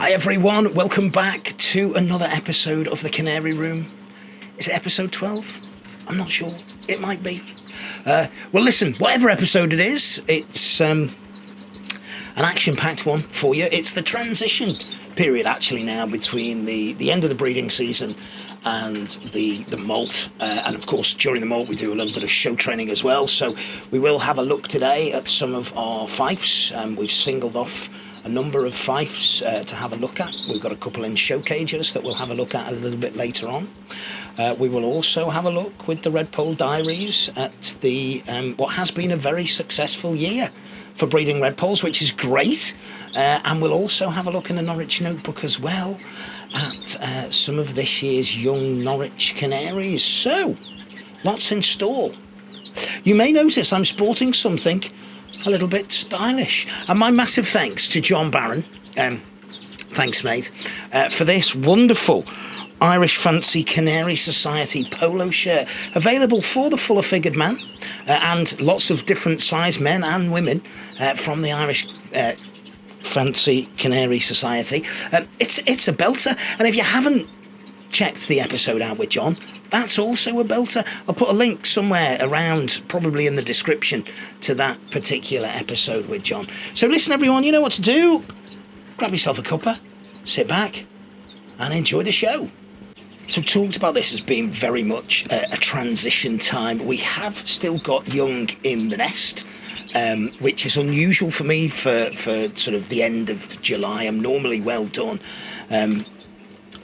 Hi everyone, welcome back to another episode of the Canary Room. Is it episode 12? I'm not sure. It might be. Well, listen, whatever episode it is, it's an action-packed one for you. It's the transition period, actually, now between the end of the breeding season and the molt. And, of course, during the molt, we do a little bit of show training as well. So we will have a look today at some of our fifes. We've singled off a number of fifes to have a look at. We've got a couple in show cages that we'll have a look at a little bit later on. We will also have a look with the Red Pole Diaries at the what has been a very successful year for breeding Red Poles, which is great. And we'll also have a look in the Norwich Notebook as well at some of this year's young Norwich Canaries. So, lots in store. You may notice I'm sporting something a little bit stylish. And my massive thanks to John Barron, thanks mate, for this wonderful Irish Fancy Canary Society polo shirt, available for the fuller figured man, and lots of different size men and women from the Irish Fancy Canary Society. It's a belter, and if you haven't checked the episode out with John, that's also a belter. I'll put a link somewhere around, probably in the description, to that particular episode with John. So listen everyone, you know what to do. Grab yourself a cuppa, sit back and enjoy the show. So talked about this as being very much a transition time. We have still got young in the nest, which is unusual for me for sort of the end of July. I'm normally well done.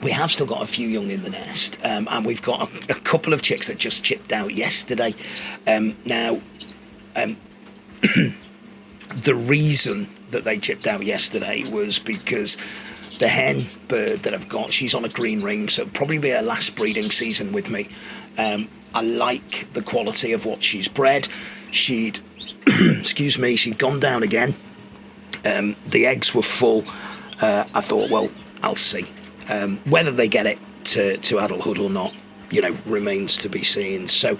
We have still got a few young in the nest, and we've got a couple of chicks that just chipped out yesterday. Now, the reason that they chipped out yesterday was because the hen bird that I've got, she's on a green ring, so it'll probably be her last breeding season with me. I like the quality of what she's bred. She'd, she'd gone down again. The eggs were full. I thought, well, I'll see. Whether they get it to adulthood or not, you know, remains to be seen. So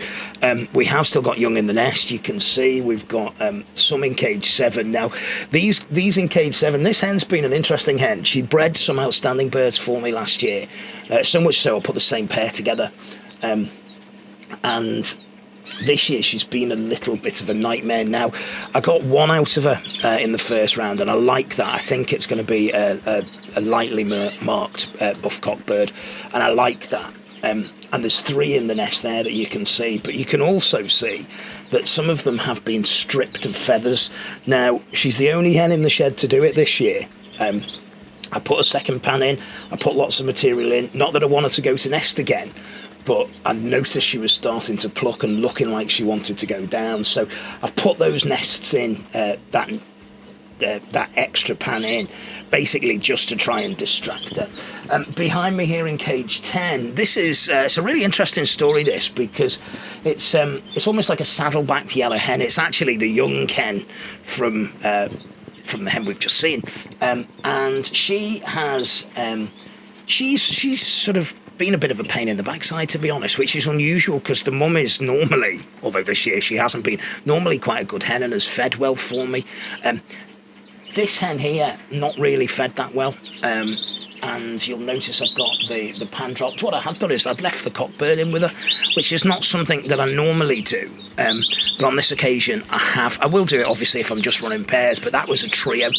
we have still got young in the nest. You can see we've got some in cage 7 now. These in cage 7. This hen's been an interesting hen. She bred some outstanding birds for me last year, so much so I put the same pair together. And this year she's been a little bit of a nightmare. Now, I got one out of her in the first round, and I like that. I think it's going to be a lightly marked buffcock bird, and I like that. And there's 3 in the nest there that you can see, but you can also see that some of them have been stripped of feathers. Now, she's the only hen in the shed to do it this year. I put a second pan in, I put lots of material in, not that I wanted to go to nest again, but I noticed she was starting to pluck and looking like she wanted to go down, so I've put those nests in, that extra pan in, basically just to try and distract her. Behind me here in cage 10, this is it's a really interesting story, this, because it's almost like a saddle-backed yellow hen. It's actually the young hen from the hen we've just seen, and she has she's sort of been a bit of a pain in the backside, to be honest, which is unusual because the mum is normally, although this year she hasn't been, normally quite a good hen and has fed well for me. This hen here, not really fed that well, and you'll notice I've got the pan dropped. What I had done is I'd left the cockbird in with her, which is not something that I normally do, but on this occasion I will do it obviously if I'm just running pairs, but that was a trio.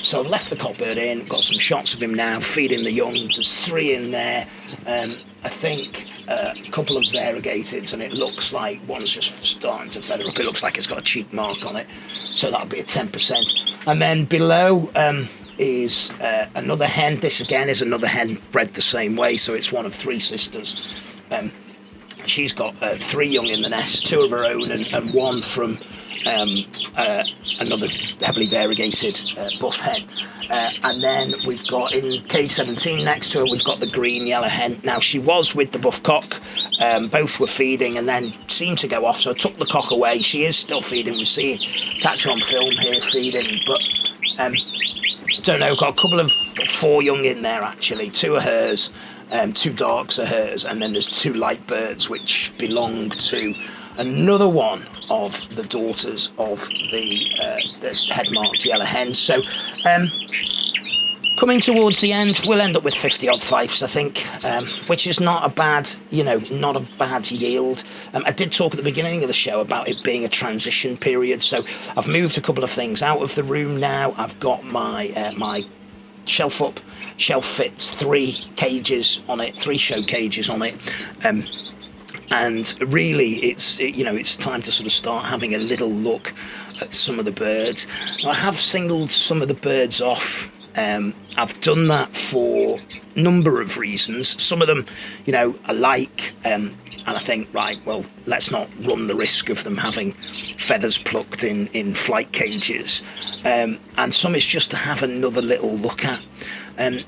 So I've left the cockbird in, got some shots of him now, feeding the young. There's 3 in there. I think a couple of variegateds, and it looks like one's just starting to feather up. It looks like it's got a cheek mark on it, so that'll be a 10%. And then below is another hen. This again is another hen bred the same way, so it's one of 3 sisters. She's got 3 young in the nest, 2 of her own and 1 from another heavily variegated buff hen. And then we've got in cage 17 next to her, we've got the green yellow hen. Now, she was with the buff cock. Both were feeding and then seemed to go off, so I took the cock away. She is still feeding. We see catch her on film here feeding, but don't know, got a couple of 4 young in there actually. 2 are hers, 2 darks are hers, and then there's 2 light birds which belong to another one of the daughters of the head-marked yellow hen. So Coming towards the end, we'll end up with 50 odd fifes, I think, which is not a bad, not a bad yield. I did talk at the beginning of the show about it being a transition period, so I've moved a couple of things out of the room now. I've got my shelf up. Shelf fits 3 cages on it, 3 show cages on it. And really, it's time to sort of start having a little look at some of the birds. Now, I have singled some of the birds off. I've done that for a number of reasons. Some of them, I like, and I think, right, well, let's not run the risk of them having feathers plucked in flight cages. And some is just to have another little look at.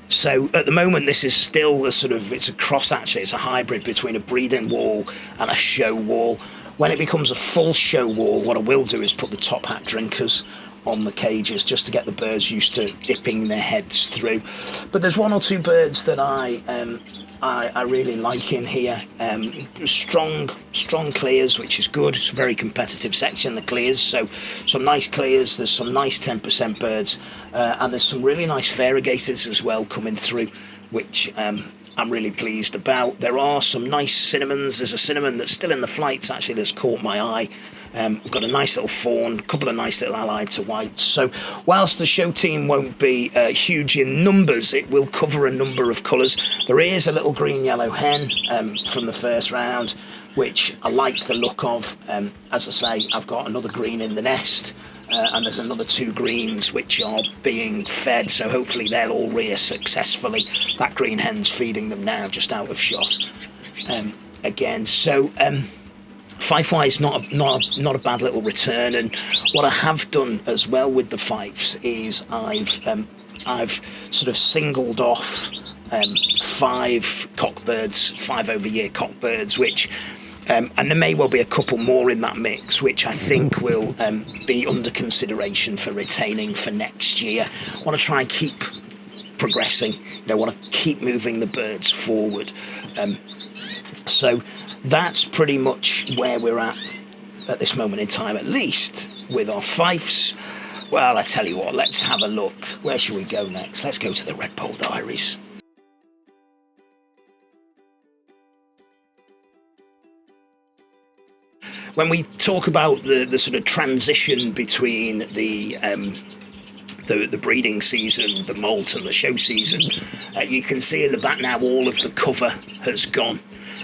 So at the moment, this is still it's a cross, actually. It's a hybrid between a breeding wall and a show wall. When it becomes a full show wall, what I will do is put the top hat drinkers on the cages just to get the birds used to dipping their heads through. But there's 1 or 2 birds that I really like in here. Strong clears, which is good. It's a very competitive section, the clears. So some nice clears. There's some nice 10% birds, and there's some really nice variegators as well coming through, which I'm really pleased about. There are some nice cinnamons. There's a cinnamon that's still in the flights, actually, that's caught my eye. We've got a nice little fawn, a couple of nice little allied to whites. So whilst the show team won't be huge in numbers, it will cover a number of colours. There is a little green yellow hen from the first round, which I like the look of. As I say, I've got another green in the nest, and there's another 2 greens which are being fed, so hopefully they'll all rear successfully. That green hen's feeding them now, just out of shot again. So fife-wise, not a bad little return. And what I have done as well with the fifes is I've sort of singled off 5 cockbirds, 5 over-year cockbirds, which and there may well be a couple more in that mix, which I think will be under consideration for retaining for next year. I want to try and keep progressing. I want to keep moving the birds forward. So that's pretty much where we're at this moment in time, at least with our fifes. Well, I tell you what, let's have a look. Where should we go next? Let's go to the Redpoll Diaries. When we talk about the sort of transition between the breeding season, the molt and the show season, you can see in the back now all of the cover has gone.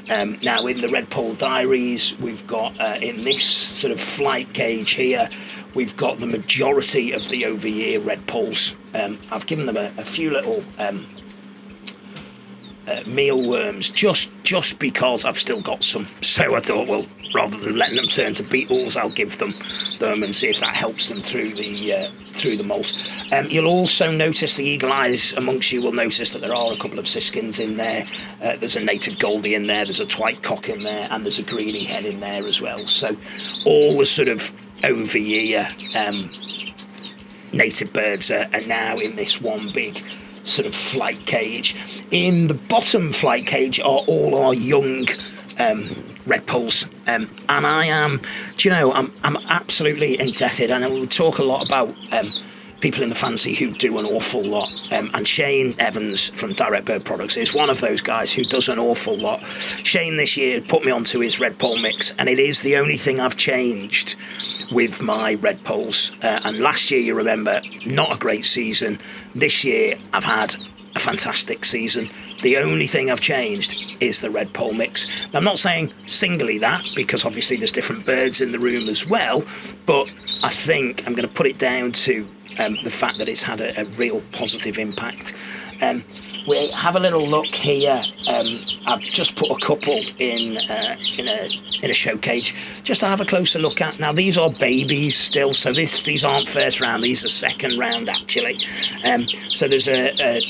Now in the Redpoll Diaries, we've got in this sort of flight cage here, we've got the majority of the over-year Redpolls. I've given them a few little mealworms just because I've still got some. So I thought, well, rather than letting them turn to beetles, I'll give them and see if that helps them through the molt. You'll also notice, the eagle eyes amongst you will notice that there are a couple of siskins in there. There's a native goldie in there, there's a twite cock in there, and there's a greeny hen in there as well. So all the sort of over-year native birds are now in this one big sort of flight cage. In the bottom flight cage are all our young Redpolls, and I am, I'm absolutely indebted. And we talk a lot about people in the fancy who do an awful lot, and Shane Evans from Direct Bird Products is one of those guys who does an awful lot. Shane this year put me onto his Redpoll mix, and it is the only thing I've changed with my Redpolls. And last year, you remember, not a great season. This year, I've had a fantastic season. The only thing I've changed is the Redpoll mix. Now, I'm not saying singly that, because obviously there's different birds in the room as well, but I think I'm going to put it down to the fact that it's had a real positive impact. We have a little look here. I've just put a couple in a show cage just to have a closer look at. Now, these are babies still, so these aren't first round, these are second round actually. So there's a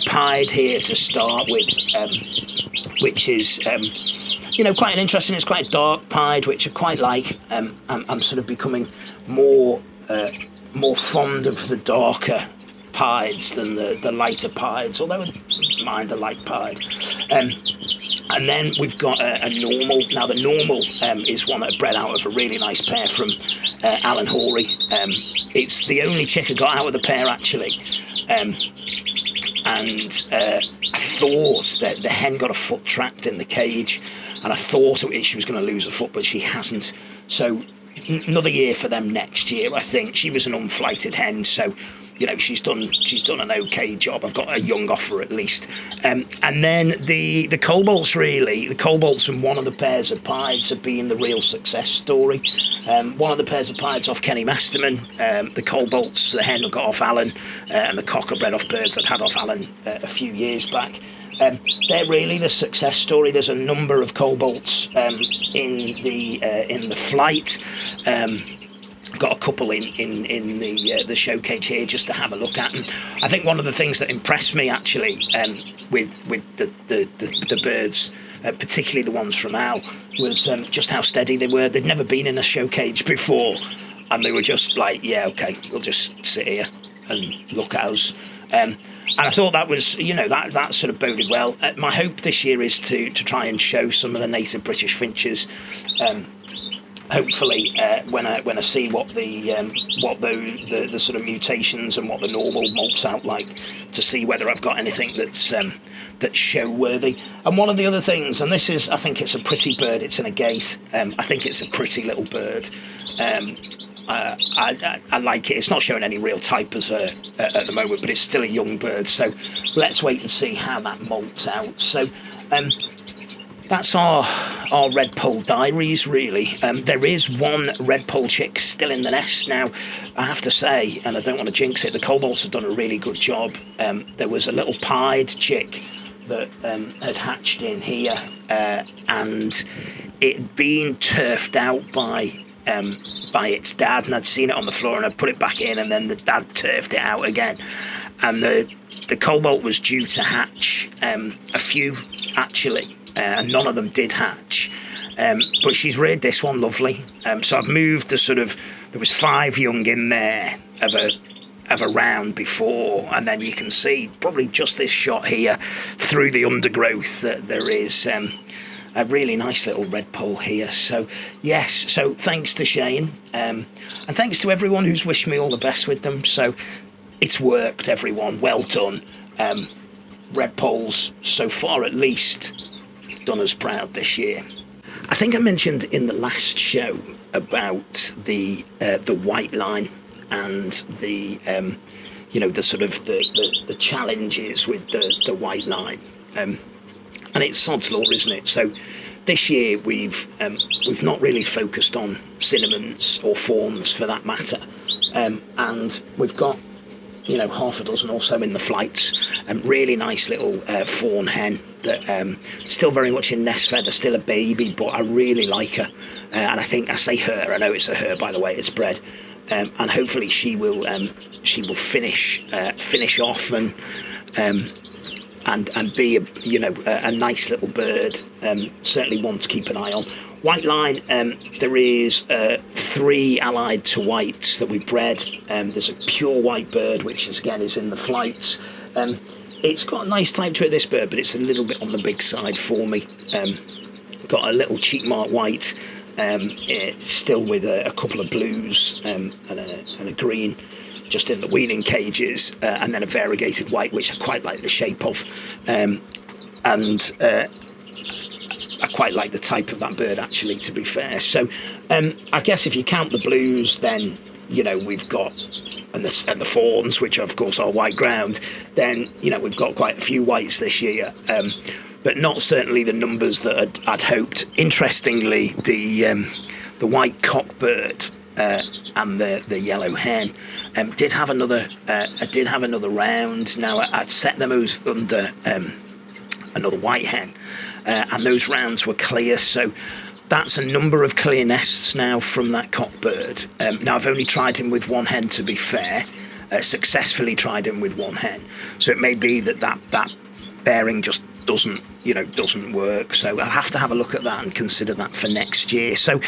pied here to start with, which is quite an interesting. It's quite a dark pied, which I quite like. I'm sort of becoming more fond of the darker pieds than the lighter pieds, although I mind the light pied. And then we've got a normal. Now the normal is one that bred out of a really nice pair from Alan Horey. It's the only chick I got out of the pair actually, and I thought that the hen got a foot trapped in the cage, and I thought she was going to lose a foot, but she hasn't. So another year for them next year, I think. She was an unflighted hen, so she's done an okay job. I've got a young offer at least. And then the cobalts, really, the cobalts and one of the pairs of pieds have been the real success story. One of the pairs of pieds off Kenny Masterman, the cobalts, the hen got off Alan, and the cock are bred off birds I'd had off Alan a few years back. They're really the success story. There's a number of cobalts in the flight. I've got a couple in the show cage here just to have a look at. And I think one of the things that impressed me actually with the birds, particularly the ones from Al, was just how steady they were. They'd never been in a show cage before, and they were just like, yeah, okay, we'll just sit here and look at us. And I thought that was, that sort of boded well. My hope this year is to try and show some of the native British finches. Hopefully, when I see what the sort of mutations and what the normal molts out like, to see whether I've got anything that's show worthy. And one of the other things, and this is, I think it's a pretty bird. It's an agate. I think it's a pretty little bird. I like it. It's not showing any real type at the moment, but it's still a young bird. So let's wait and see how that molts out. So that's our redpoll diaries, really. There is one redpoll chick still in the nest now. I have to say, and I don't want to jinx it, the cobalts have done a really good job. There was a little pied chick that had hatched in here, and it had been turfed out by its dad, and I'd seen it on the floor, and I'd put it back in, and then the dad turfed it out again. And the cobalt was due to hatch a few, actually. None of them did hatch, but she's reared this one lovely. So I've moved there was 5 young in there of a round before, and then you can see probably just this shot here through the undergrowth that there is a really nice little redpoll here. So yes, so thanks to Shane, and thanks to everyone who's wished me all the best with them. So it's worked, everyone, well done. Redpolls, so far at least, done us proud this year. I think I mentioned in the last show about the white line and the the challenges with the white line, and it's sod's law, isn't it? So this year we've not really focused on cinnamons or fawns for that matter, and we've got half a dozen or so in the flights, and really nice little fawn hen that still very much in nest feather, still a baby, but I really like her, and I think, I say her, I know it's a her by the way it's bred, and hopefully she will finish off and be a nice little bird, certainly one to keep an eye on. White line, there is 3 allied to whites that we bred. There's a pure white bird, which is in the flights. It's got a nice type to it, this bird, but it's a little bit on the big side for me. Got a little cheek mark white, still with a couple of blues and a green, just in the weaning cages, and then a variegated white, which I quite like the shape of. I quite like the type of that bird, actually, to be fair. So I guess if you count the blues, then we've got, and the fawns, which of course are white ground, then we've got quite a few whites this year, but not certainly the numbers that I'd hoped. Interestingly, the white cockbird and the yellow hen did have another round. Now I'd set them under another white hen, and those rounds were clear, so that's a number of clear nests now from that cockbird. Now I've only tried him with one hen, to be fair, successfully tried him with one hen, so it may be that bearing just doesn't work, so I'll have to have a look at that and consider that for next year. So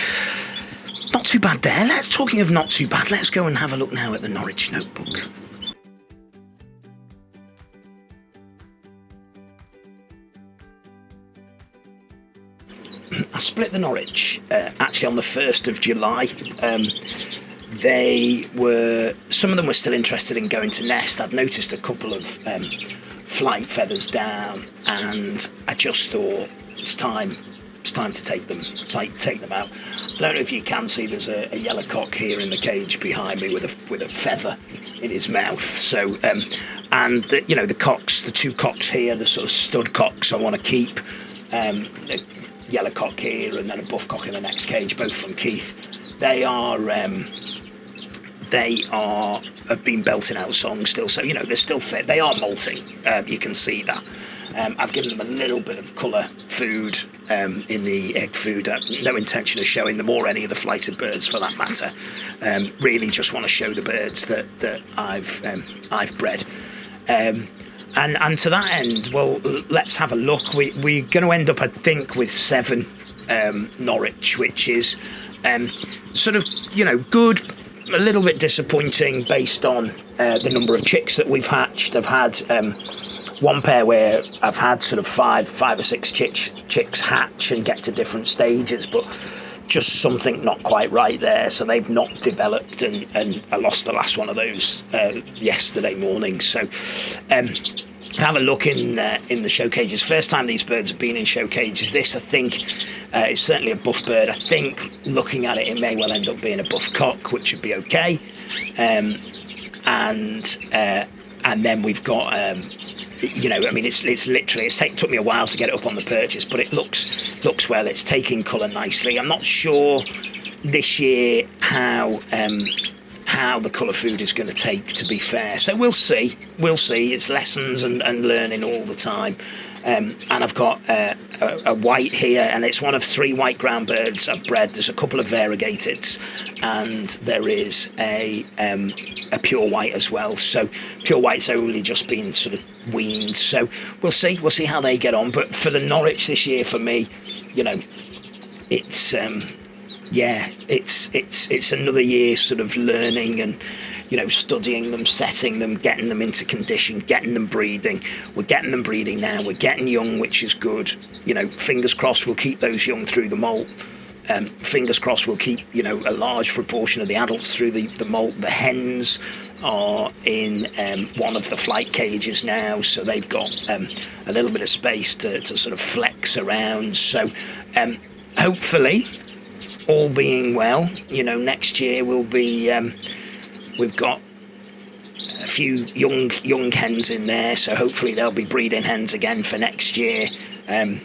not too bad there. Talking of not too bad, let's go and have a look now at the Norwich Notebook. I split the Norwich actually on the 1st of July. some of them were still interested in going to nest. I'd noticed a couple of flight feathers down, and I just thought it's time to take them out. I don't know if you can see, there's a yellow cock here in the cage behind me with a feather in his mouth. So and the cocks, the two cocks here, the sort of stud cocks, I want to keep. A yellow cock here and then a buff cock in the next cage, both from Keith. They have been belting out songs still, so they're still fit. They are molting, you can see that. I've given them a little bit of colour food in the egg food. No intention of showing them or any of the flighted birds for that matter. Really just want to show the birds that I've bred. And to that end, well, let's have a look. We're going to end up, I think, with 7 Norwich, which is sort of, good, a little bit disappointing based on the number of chicks that we've hatched. I've had one pair where I've had sort of five or six chicks hatch and get to different stages, but just something not quite right there, so they've not developed, and I lost the last one of those yesterday morning. So have a look in the show cages. First time these birds have been in show cages. This, I think, is certainly a buff bird. I think looking at it, it may well end up being a buff cock, which would be okay. And then we've got it took me a while to get it up on the purchase, but it looks well. It's taking colour nicely. I'm not sure this year how the colour food is going to take, to be fair. So we'll see. It's lessons and learning all the time. And I've got a white here, and it's one of 3 white ground birds I've bred. There's a couple of variegateds, and there is a pure white as well. So pure white's only just been sort of weaned. So we'll see how they get on. But for the Norwich this year, for me, it's it's another year sort of learning and studying them, setting them, getting them into condition, getting them breeding. We're getting them breeding now. We're getting young, which is good. Fingers crossed we'll keep those young through the molt. Fingers crossed we'll keep a large proportion of the adults through the molt. The hens are in one of the flight cages now, so they've got a little bit of space to sort of flex around. So hopefully, all being well, next year will be. We've got a few young hens in there, so hopefully they'll be breeding hens again for next year. And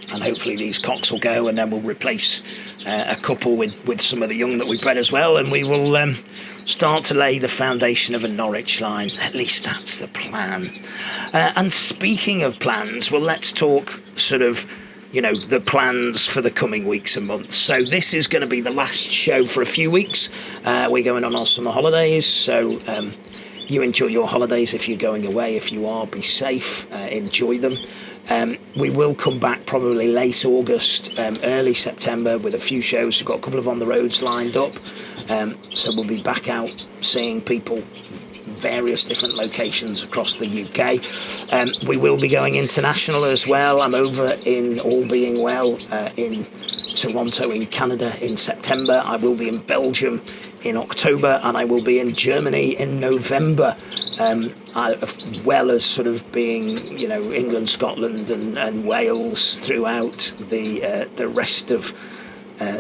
hopefully these cocks will go, and then we'll replace a couple with some of the young that we bred as well, and we will start to lay the foundation of a Norwich line. At least that's the plan. And speaking of plans, well, let's talk sort of the plans for the coming weeks and months. So this is going to be the last show for a few weeks. We're going on our summer holidays, so you enjoy your holidays if you're going away. If you are, be safe, enjoy them. We will come back probably late August, early September with a few shows. We've got a couple of on the roads lined up, so we'll be back out seeing people, various different locations across the UK. We will be going international as well. I'm over in, all being well, in Toronto in Canada in September. I will be in Belgium in October, and I will be in Germany in November, as well as sort of being England, Scotland and Wales throughout the rest of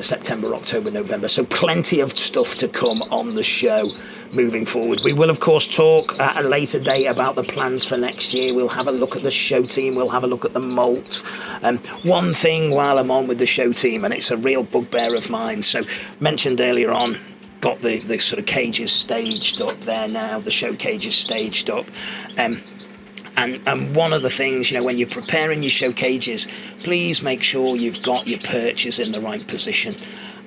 September, October, November. So plenty of stuff to come on the show moving forward. We will, of course, talk at a later date about the plans for next year. We'll have a look at the show team. We'll have a look at the molt. One thing while I'm on with the show team, and it's a real bugbear of mine. So mentioned earlier on, got the sort of cages staged up there now. The show cages staged up. And one of the things, when you're preparing your show cages, please make sure you've got your perches in the right position.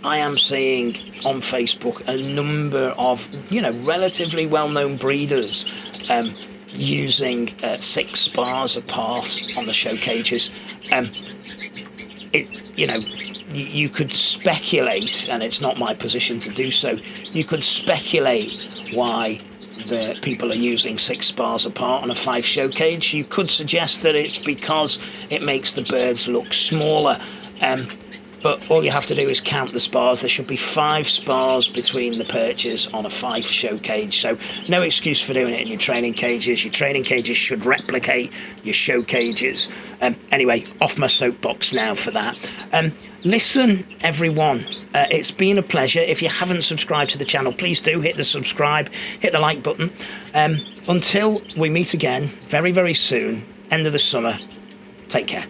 I am seeing on Facebook a number of, relatively well-known breeders using 6 spars apart on the show cages. You could speculate, and it's not my position to do so, you could speculate why the people are using 6 spars apart on a 5 show cage. You could suggest that it's because it makes the birds look smaller. but all you have to do is count the spars. There should be 5 spars between the perches on a 5 show cage, so no excuse for doing it in your training cages. Your training cages should replicate your show cages. Anyway, off my soapbox now for that. Listen, everyone, it's been a pleasure. If you haven't subscribed to the channel, please do hit the subscribe, hit the like button. Until we meet again very, very soon, end of the summer, take care.